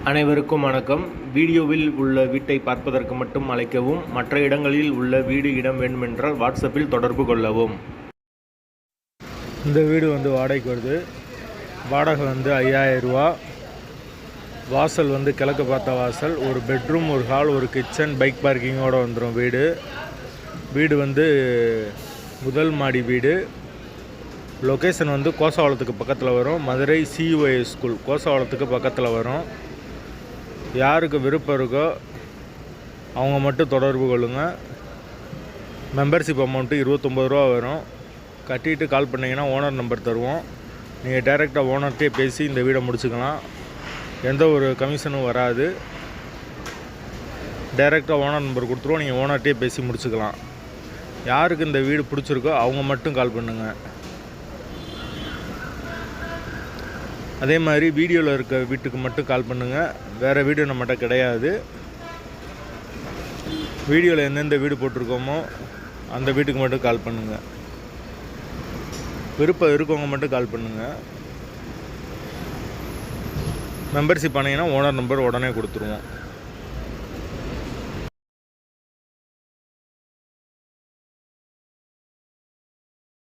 அனைவருக்கும் வணக்கம். வீடியோவில் உள்ள வீட்டை பார்ப்பதற்கு மட்டும் அழைக்கவும். மற்ற இடங்களில் உள்ள வீடு இடம் வேண்டுமென்றால் வாட்ஸ்அப்பில் தொடர்பு கொள்ளவும். இந்த வீடு வாடகைக்கு வருது. வாடகை 5000 ரூபா. வாசல் கிழக்கு பார்த்த வாசல். ஒரு பெட்ரூம், ஒரு ஹால், ஒரு கிச்சன், பைக் பார்க்கிங்கோடு வந்துடும் வீடு. வீடு முதல் மாடி வீடு. லொக்கேஷன் கோசவாளத்துக்கு பக்கத்தில் வரும். மதுரை CUIS ஸ்கூல் கோசவாளத்துக்கு பக்கத்தில் வரும். யாருக்கு விருப்பம் இருக்கோ அவங்க மட்டும் தொடர்பு கொள்ளுங்கள். மெம்பர்ஷிப் அமௌண்ட்டு 29 ரூபா வரும். கட்டிட்டு கால் பண்ணிங்கன்னா ஓனர் நம்பர் தருவோம். நீங்கள் டைரெக்டாக ஓனர்கிட்டே பேசி இந்த வீடை முடிச்சுக்கலாம். எந்த ஒரு கமிஷனும் வராது. டைரெக்டாக ஓனர் நம்பர் கொடுத்துருவோம். நீங்கள் ஓனர்கிட்டே பேசி முடிச்சுக்கலாம். யாருக்கு இந்த வீடு பிடிச்சிருக்கோ அவங்க மட்டும் கால் பண்ணுங்கள். அதே மாதிரி வீடியோவில் இருக்க வீட்டுக்கு மட்டும் கால் பண்ணுங்கள். வேறு வீடு நம்மகிட்ட கிடையாது. வீடியோவில் எந்தெந்த வீடு போட்டிருக்கோமோ அந்த வீட்டுக்கு மட்டும் கால் பண்ணுங்கள். விருப்பம் இருக்கவங்க மட்டும் கால் பண்ணுங்கள். மெம்பர்ஷிப் பண்ணிங்கன்னா ஓனர் நம்பர் உடனே கொடுத்துருவோம்.